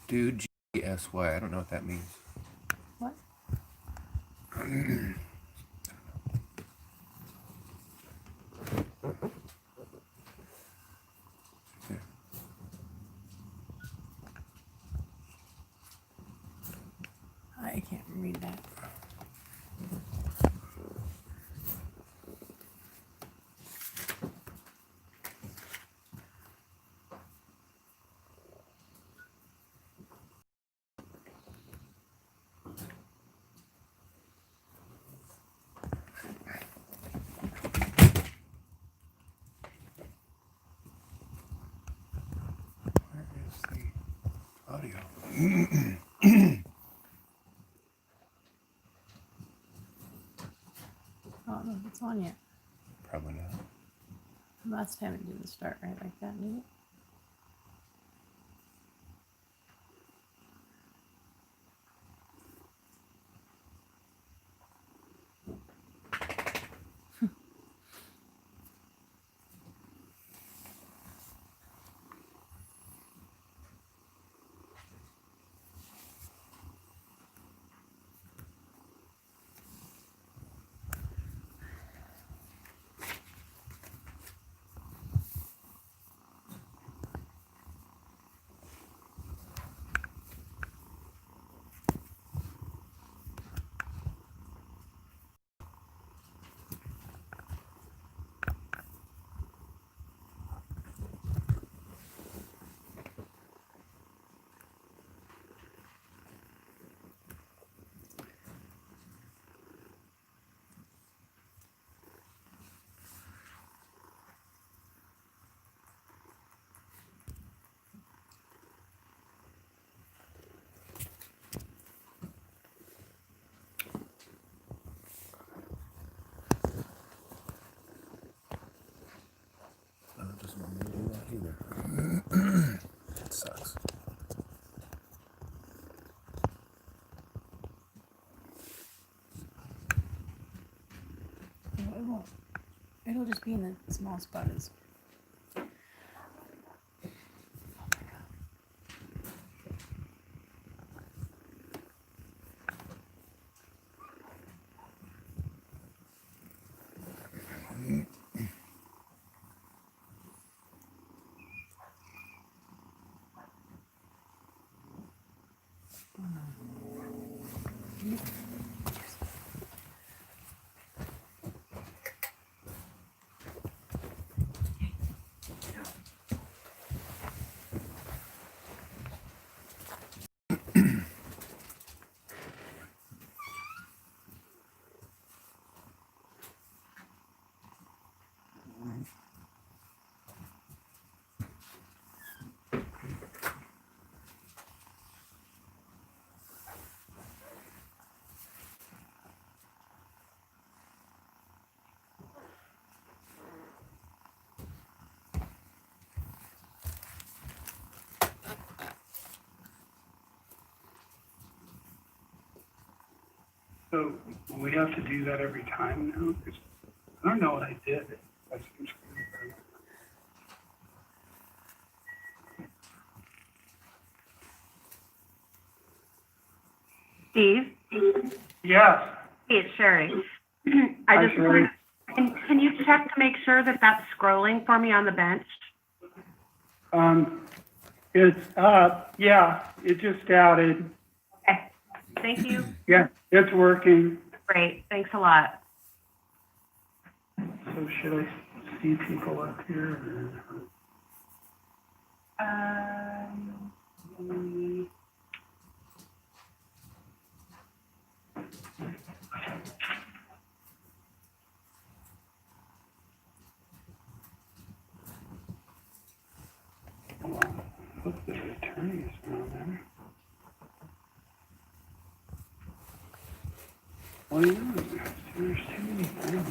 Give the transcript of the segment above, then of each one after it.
Dude, GSY. I don't know what that means. What? I can't read that. Audio. I don't know if it's on yet. Probably not. Last time it didn't start right like that, did it? It doesn't want me to do that either. It sucks. It won't. It'll just be in the small spot. So we have to do that every time now? 'Cause I don't know what I did. That seems weird. Steve? Yes. Hey, it's Sherry. Hi, I just Sherry. wanted, can you check to make sure that that's scrolling for me on the bench? It's up. Yeah, it just added. Okay, thank you. Yeah, it's working. Great, thanks a lot. So should I see people up here? Look, the attorneys are on there. What do you know? There's too many things.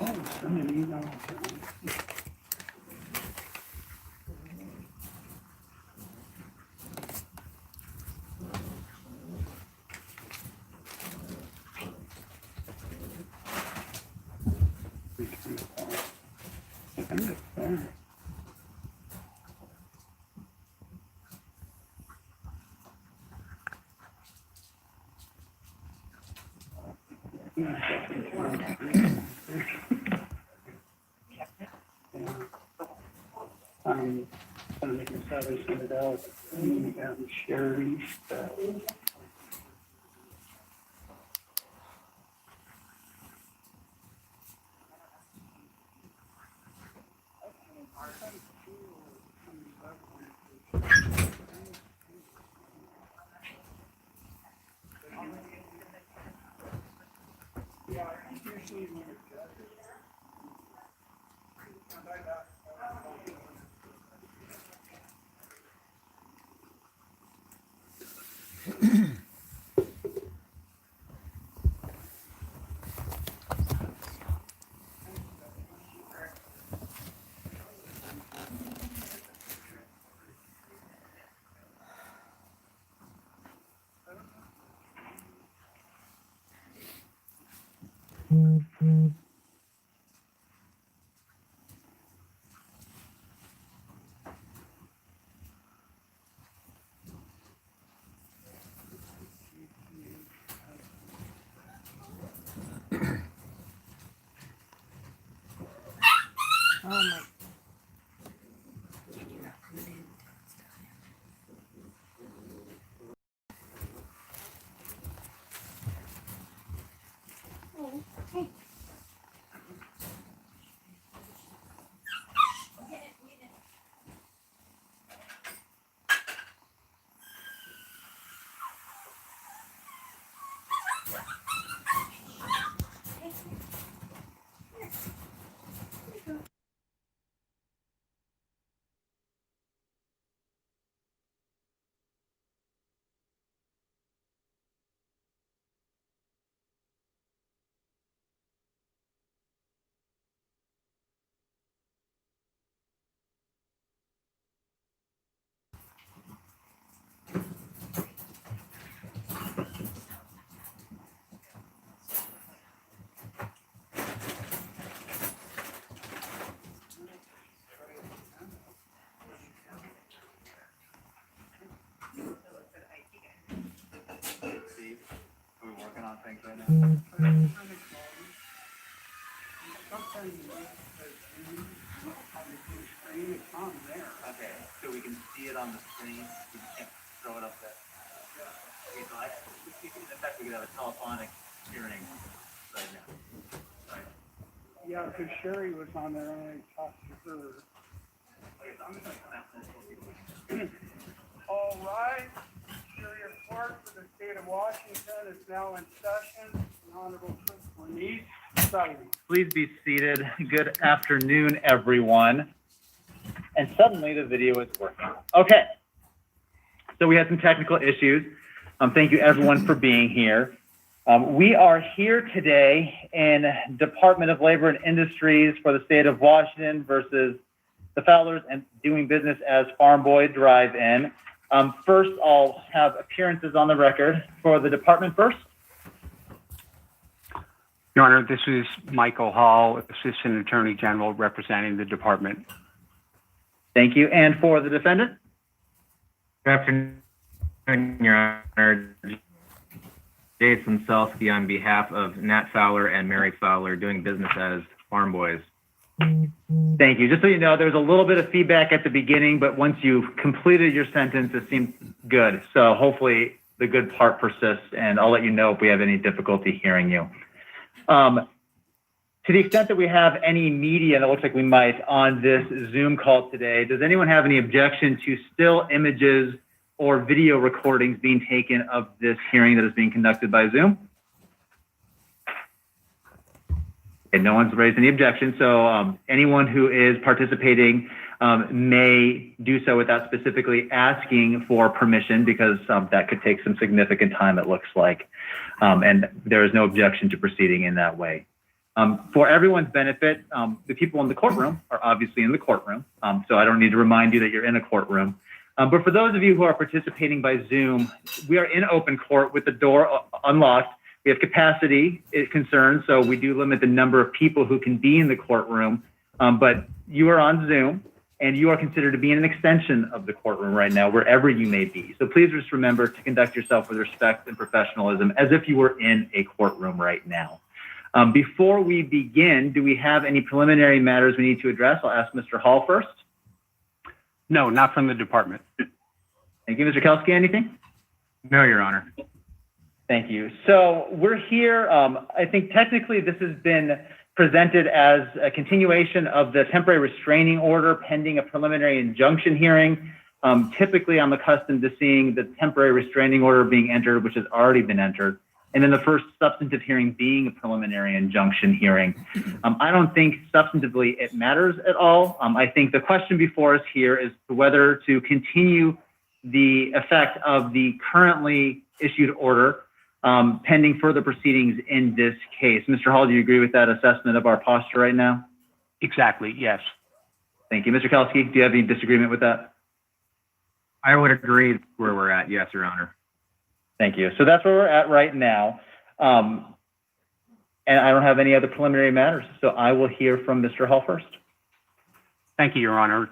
Oh, send an email. Send it there. Gonna make a Saturday, send it out. Sherry. Oh my. Are we working on things right now? Okay, so we can see it on the screen, we can't throw it up there. Okay, so in fact, we could have a telephonic hearing right now. Right. Yeah, because Sherry was on there and I talked to her. Okay, so I'm just gonna come out and All right, Sherry report for the state of Washington is now in session. The Honorable Principal Needs, citing. Please be seated. Good afternoon, everyone. And suddenly the video is working. Okay. So we had some technical issues. Thank you everyone for being here. We are here today in Department of Labor and Industries for the state of Washington versus the Fowlers and doing business as Farm Boy Drive-In. First, I'll have appearances on the record for the department first. Your Honor, this is Michael Hall, Assistant Attorney General representing the department. Thank you. And for the defendant? Good afternoon, Your Honor. Jason Selsky on behalf of Nat Fowler and Mary Fowler, doing business as Farm Boys. Thank you. Just so you know, there was a little bit of feedback at the beginning, but once you've completed your sentence, it seemed good. So hopefully the good part persists, and I'll let you know if we have any difficulty hearing you. To the extent that we have any media, and it looks like we might, on this Zoom call today, does anyone have any objection to still images or video recordings being taken of this hearing that is being conducted by Zoom? Okay, no one's raised any objection. So anyone who is participating may do so without specifically asking for permission, because that could take some significant time, it looks like. And there is no objection to proceeding in that way. For everyone's benefit, the people in the courtroom are obviously in the courtroom, so I don't need to remind you that you're in a courtroom. But for those of you who are participating by Zoom, we are in open court with the door unlocked. We have capacity concerns, so we do limit the number of people who can be in the courtroom. But you are on Zoom, and you are considered to be an extension of the courtroom right now, wherever you may be. So please just remember to conduct yourself with respect and professionalism as if you were in a courtroom right now. Before we begin, do we have any preliminary matters we need to address? I'll ask Mr. Hall first. No, not from the department. Thank you. Mr. Kelsky, anything? No, Your Honor. Thank you. So we're here. I think technically this has been presented as a continuation of the temporary restraining order pending a preliminary injunction hearing. Typically, I'm accustomed to seeing the temporary restraining order being entered, which has already been entered, and then the first substantive hearing being a preliminary injunction hearing. I don't think substantively it matters at all. I think the question before us here is whether to continue the effect of the currently issued order pending further proceedings in this case. Mr. Hall, do you agree with that assessment of our posture right now? Exactly, yes. Thank you. Mr. Kelsky, do you have any disagreement with that? I would agree where we're at. Yes, Your Honor. Thank you. So that's where we're at right now. And I don't have any other preliminary matters, so I will hear from Mr. Hall first. Thank you, Your Honor.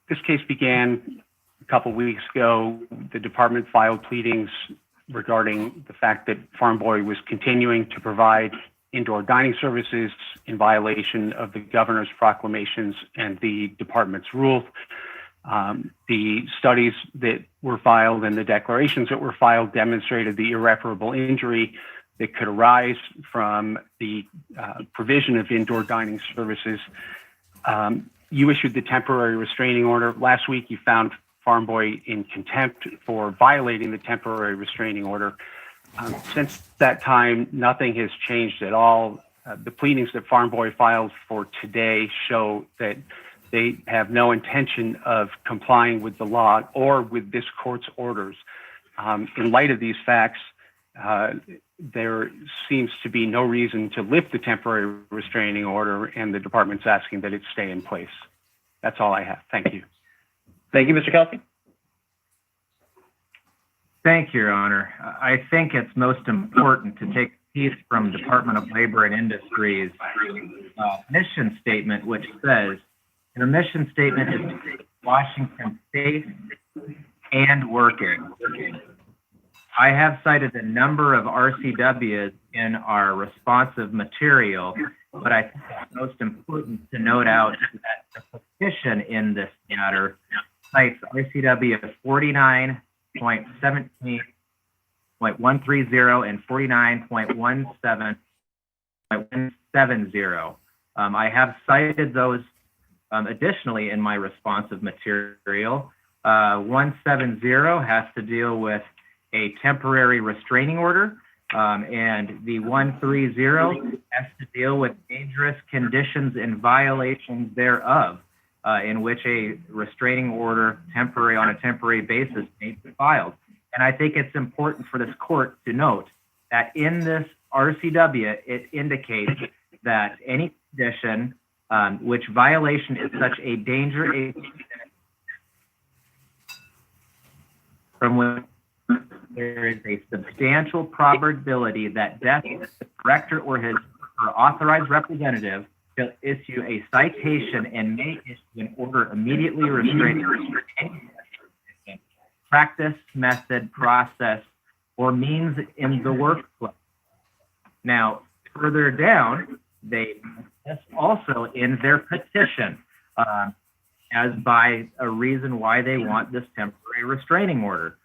This case began a couple weeks ago. The department filed pleadings regarding the fact that Farm Boy was continuing to provide indoor dining services in violation of the governor's proclamations and the department's rules. The studies that were filed and the declarations that were filed demonstrated the irreparable injury that could arise from the provision of indoor dining services. You issued the temporary restraining order. Last week, you found Farm Boy in contempt for violating the temporary restraining order. Since that time, nothing has changed at all. The pleadings that Farm Boy filed for today show that they have no intention of complying with the law or with this court's orders. In light of these facts, there seems to be no reason to lift the temporary restraining order, and the department's asking that it stay in place. That's all I have. Thank you. Thank you, Mr. Kelsky. Thank you, Your Honor. I think it's most important to take a piece from Department of Labor and Industries' mission statement, which says, their mission statement is Washington safe and working. I have cited a number of RCWs in our responsive material, but I think it's most important to note out that the petition in this matter cites RCW 49.17.130 and 49.17.170. I have cited those additionally in my responsive material. 170 has to deal with a temporary restraining order, and the 130 has to deal with dangerous conditions and violations thereof, in which a restraining order on a temporary basis may be filed. And I think it's important for this court to note that in this RCW, it indicates that any condition which violation is such a danger from which there is a substantial probability that death of the director or his authorized representative shall issue a citation and may issue an order immediately restraining any practice, method, process, or means in the workplace. Now, further down, they also in their petition as by a reason why they want this temporary restraining order.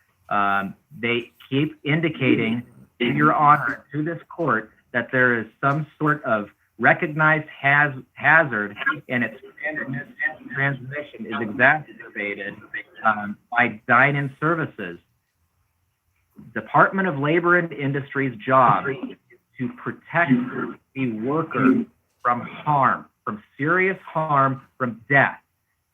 They keep indicating, in your honor, to this court that there is some sort of recognized hazard, and its transmission is exacerbated by dine-in services. Department of Labor and Industries' job is to protect the worker from harm, from serious harm, from death.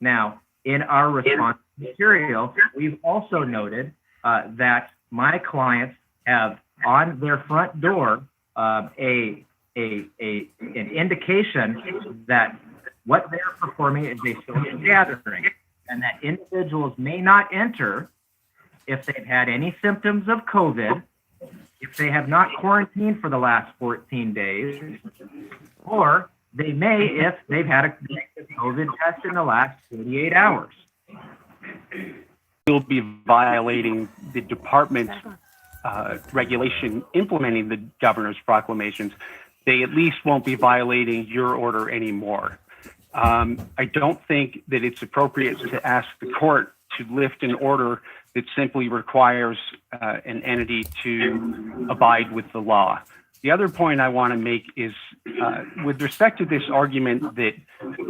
Now, in our response material, we've also noted that my clients have on their front door an indication that what they're performing is a social gathering, and that individuals may not enter if they've had any symptoms of COVID, if they have not quarantined for the last 14 days, or they may if they've had a COVID test in the last 48 hours. Will be violating the department's regulation implementing the governor's proclamations. They at least won't be violating your order anymore. I don't think that it's appropriate to ask the court to lift an order that simply requires an entity to abide with the law. The other point I want to make is with respect to this argument that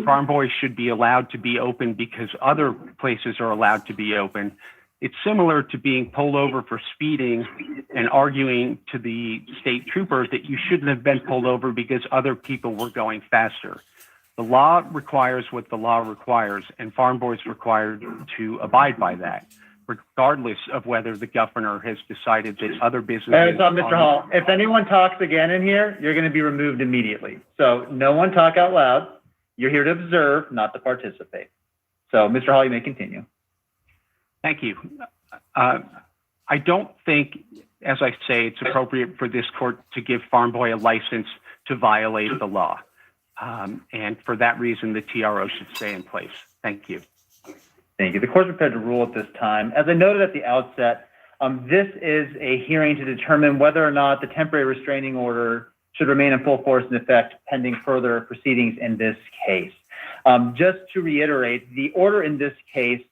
Farm Boy should be allowed to be open because other places are allowed to be open. It's similar to being pulled over for speeding and arguing to the state trooper that you shouldn't have been pulled over because other people were going faster. The law requires what the law requires, and Farm Boy is required to abide by that, regardless of whether the governor has decided that other businesses... Mr. Hall, if anyone talks again in here, you're going to be removed immediately. So no one talk out loud. You're here to observe, not to participate. So, Mr. Hall, you may continue. Thank you. I don't think, as I say, it's appropriate for this court to give Farm Boy a license to violate the law. And for that reason, the TRO should stay in place. Thank you. Thank you. The court's prepared to rule at this time. As I noted at the outset, this is a hearing to determine whether or not the temporary restraining order should remain in full force and effect pending further proceedings in this case. Just to reiterate, the order in this case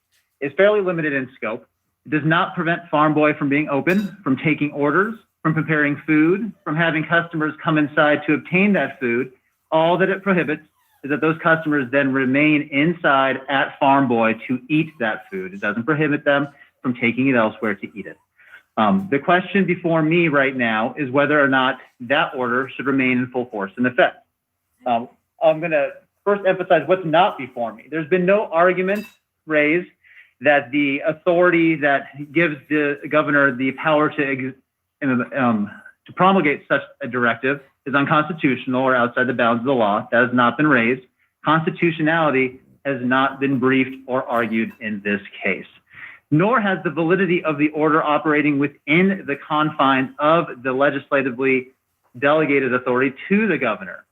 is fairly limited in scope. It does not prevent Farm Boy from being open, from taking orders, from preparing food, from having customers come inside to obtain that food. All that it prohibits is that those customers then remain inside at Farm Boy to eat that food. It doesn't prohibit them from taking it elsewhere to eat it. The question before me right now is whether or not that order should remain in full force and effect. I'm going to first emphasize what's not before me. There's been no argument raised that the authority that gives the governor the power to promulgate such a directive is unconstitutional or outside the bounds of the law. That has not been raised. Constitutionality has not been briefed or argued in this case, nor has the validity of the order operating within the confines of the legislatively delegated authority to the governor.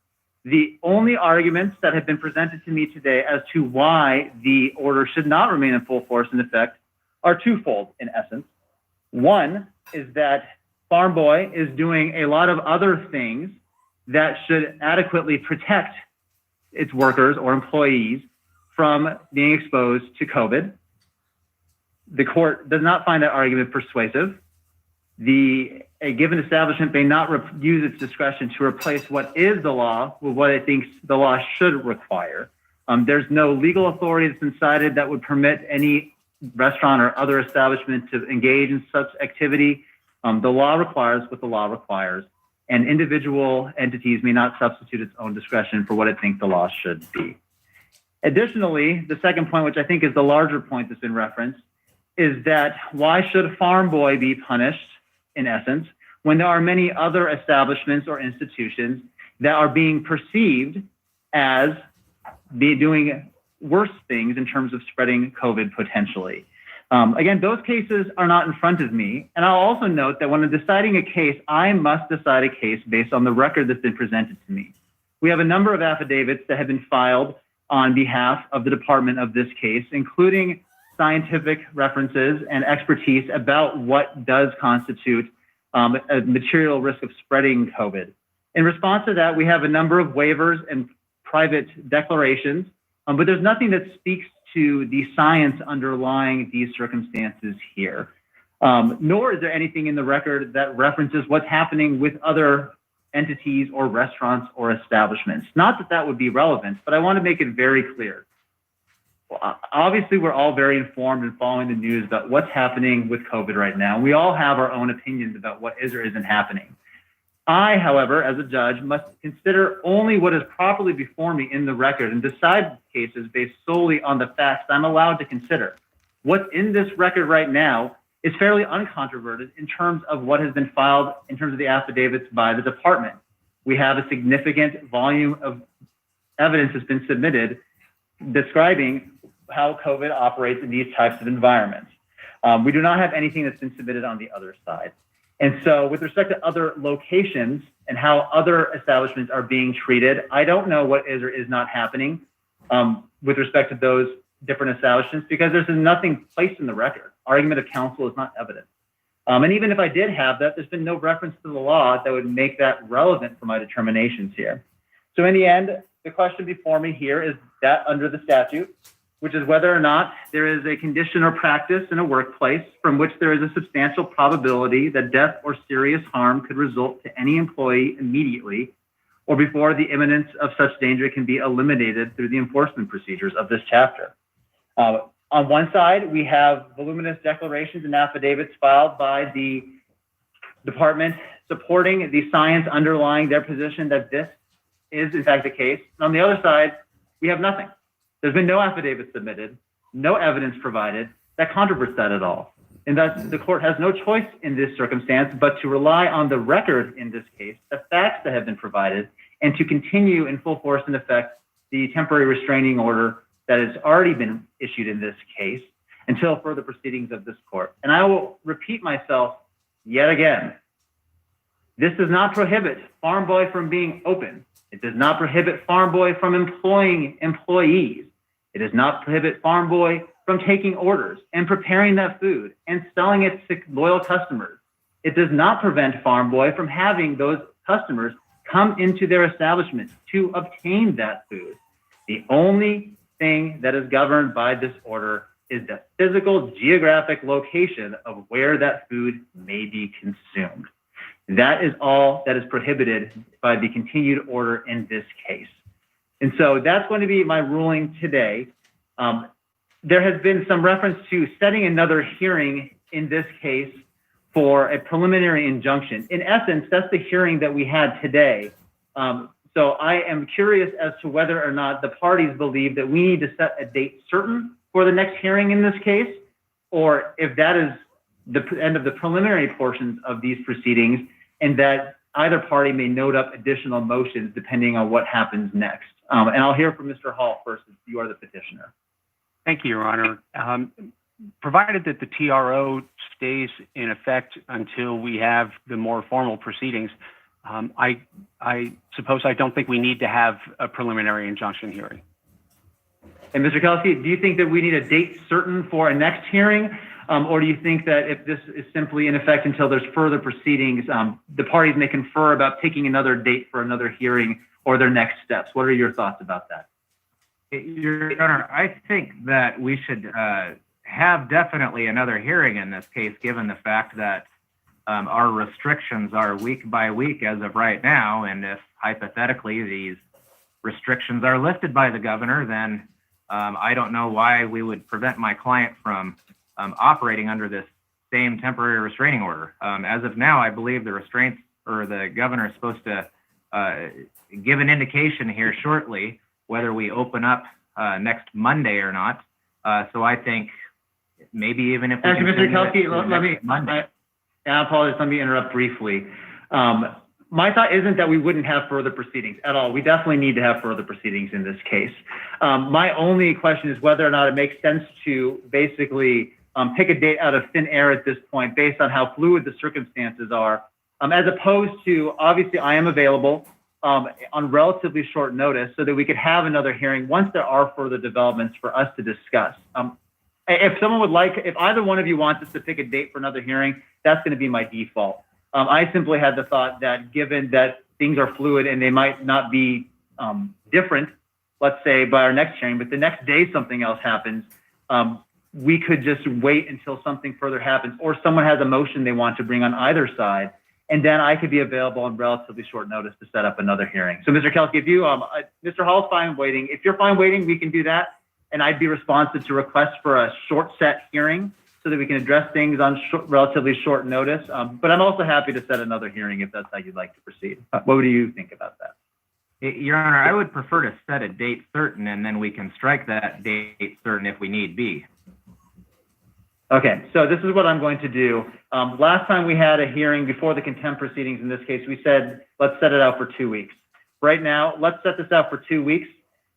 The only arguments that have been presented to me today as to why the order should not remain in full force and effect are twofold in essence. One is that Farm Boy is doing a lot of other things that should adequately protect its workers or employees from being exposed to COVID. The court does not find that argument persuasive. A given establishment may not use its discretion to replace what is the law with what it thinks the law should require. There's no legal authority that's been cited that would permit any restaurant or other establishment to engage in such activity. The law requires what the law requires, and individual entities may not substitute its own discretion for what it thinks the law should be. Additionally, the second point, which I think is the larger point that's been referenced, is that why should Farm Boy be punished, in essence, when there are many other establishments or institutions that are being perceived as doing worse things in terms of spreading COVID potentially? Again, those cases are not in front of me. And I'll also note that when I'm deciding a case, I must decide a case based on the record that's been presented to me. We have a number of affidavits that have been filed on behalf of the department of this case, including scientific references and expertise about what does constitute a material risk of spreading COVID. In response to that, we have a number of waivers and private declarations, but there's nothing that speaks to the science underlying these circumstances here. Nor is there anything in the record that references what's happening with other entities or restaurants or establishments. Not that that would be relevant, but I want to make it very clear. Obviously, we're all very informed and following the news about what's happening with COVID right now. We all have our own opinions about what is or isn't happening. I, however, as a judge, must consider only what is properly before me in the record and decide cases based solely on the facts I'm allowed to consider. What's in this record right now is fairly uncontroverted in terms of what has been filed in terms of the affidavits by the department. We have a significant volume of evidence that's been submitted describing how COVID operates in these types of environments. We do not have anything that's been submitted on the other side. And so with respect to other locations and how other establishments are being treated, I don't know what is or is not happening with respect to those different establishments because there's nothing placed in the record. Argument of counsel is not evident. And even if I did have that, there's been no reference to the law that would make that relevant for my determinations here. So in the end, the question before me here is that under the statute, which is whether or not there is a condition or practice in a workplace from which there is a substantial probability that death or serious harm could result to any employee immediately or before the imminence of such danger can be eliminated through the enforcement procedures of this chapter. On one side, we have voluminous declarations and affidavits filed by the department supporting the science underlying their position that this is in fact the case. And on the other side, we have nothing. There's been no affidavit submitted, no evidence provided that controverts that at all. And thus the court has no choice in this circumstance but to rely on the record in this case, the facts that have been provided, and to continue in full force and effect the temporary restraining order that has already been issued in this case until further proceedings of this court. And I will repeat myself yet again. This does not prohibit Farm Boy from being open. It does not prohibit Farm Boy from employing employees. It does not prohibit Farm Boy from taking orders and preparing that food and selling it to loyal customers. It does not prevent Farm Boy from having those customers come into their establishment to obtain that food. The only thing that is governed by this order is the physical geographic location of where that food may be consumed. That is all that is prohibited by the continued order in this case. And so that's going to be my ruling today. There has been some reference to setting another hearing in this case for a preliminary injunction. In essence, that's the hearing that we had today. So I am curious as to whether or not the parties believe that we need to set a date certain for the next hearing in this case, or if that is the end of the preliminary portions of these proceedings, and that either party may note up additional motions depending on what happens next. And I'll hear from Mr. Hall first, if you are the petitioner. Thank you, Your Honor. Provided that the TRO stays in effect until we have the more formal proceedings, I suppose I don't think we need to have a preliminary injunction hearing. And Mr. Kelsey, do you think that we need a date certain for a next hearing? Or do you think that if this is simply in effect until there's further proceedings, the parties may confer about taking another date for another hearing or their next steps? What are your thoughts about that? Your Honor, I think that we should have definitely another hearing in this case, given the fact that our restrictions are week by week as of right now. And if hypothetically these restrictions are lifted by the governor, then I don't know why we would prevent my client from operating under this same temporary restraining order. As of now, I believe the restraints or the governor is supposed to give an indication here shortly whether we open up next Monday or not. So I think maybe even if we actually, Mr. Kelsey, let me Monday. I apologize. Let me interrupt briefly. My thought isn't that we wouldn't have further proceedings at all. We definitely need to have further proceedings in this case. My only question is whether or not it makes sense to basically pick a date out of thin air at this point based on how fluid the circumstances are, as opposed to, obviously, I am available on relatively short notice so that we could have another hearing once there are further developments for us to discuss. If someone would like, if either one of you wants us to pick a date for another hearing, that's going to be my default. I simply had the thought that given that things are fluid and they might not be different, let's say by our next hearing, but the next day something else happens, we could just wait until something further happens or someone has a motion they want to bring on either side. And then I could be available on relatively short notice to set up another hearing. So Mr. Kelsey, if you, Mr. Hall's fine waiting. If you're fine waiting, we can do that. And I'd be responsive to requests for a short set hearing so that we can address things on relatively short notice. But I'm also happy to set another hearing if that's how you'd like to proceed. What do you think about that? Your Honor, I would prefer to set a date certain, and then we can strike that date certain if we need be. Okay, so this is what I'm going to do. Last time we had a hearing before the contempt proceedings, in this case, we said, let's set it out for 2 weeks. Right now, let's set this out for 2 weeks.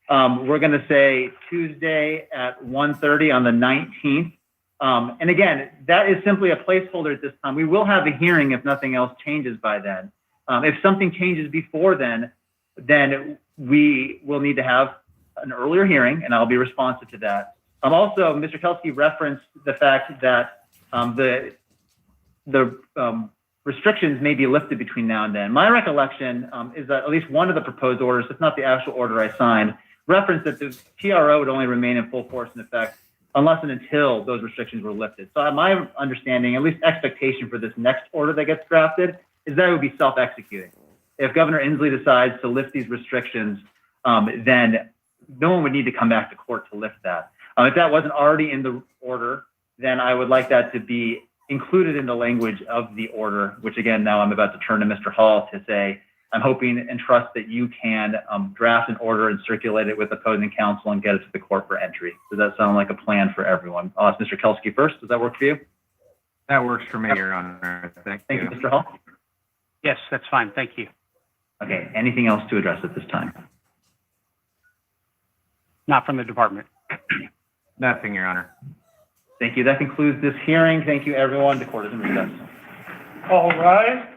We're going to say Tuesday at 1:30 on the 19th. And again, that is simply a placeholder at this time. We will have a hearing if nothing else changes by then. If something changes before then we will need to have an earlier hearing, and I'll be responsive to that. Also, Mr. Kelsky referenced the fact that the restrictions may be lifted between now and then. My recollection is that at least one of the proposed orders, if not the actual order I signed, referenced that the TRO would only remain in full force and effect unless and until those restrictions were lifted. So my understanding, at least expectation for this next order that gets drafted, is that it would be self-executing. If Governor Inslee decides to lift these restrictions, then no one would need to come back to court to lift that. If that wasn't already in the order, then I would like that to be included in the language of the order, which again, now I'm about to turn to Mr. Hall to say, I'm hoping and trust that you can draft an order and circulate it with opposing counsel and get it to the court for entry. Does that sound like a plan for everyone? I'll ask Mr. Kelsky first. Does that work for you? That works for me, Your Honor. Thank Thank you. you, Mr. Hall. Yes, that's fine. Thank you. Okay, anything else to address at this time? Not from the department. Nothing, Your Honor. Thank you. That concludes this hearing. Thank you, everyone. The court is in recess. All rise.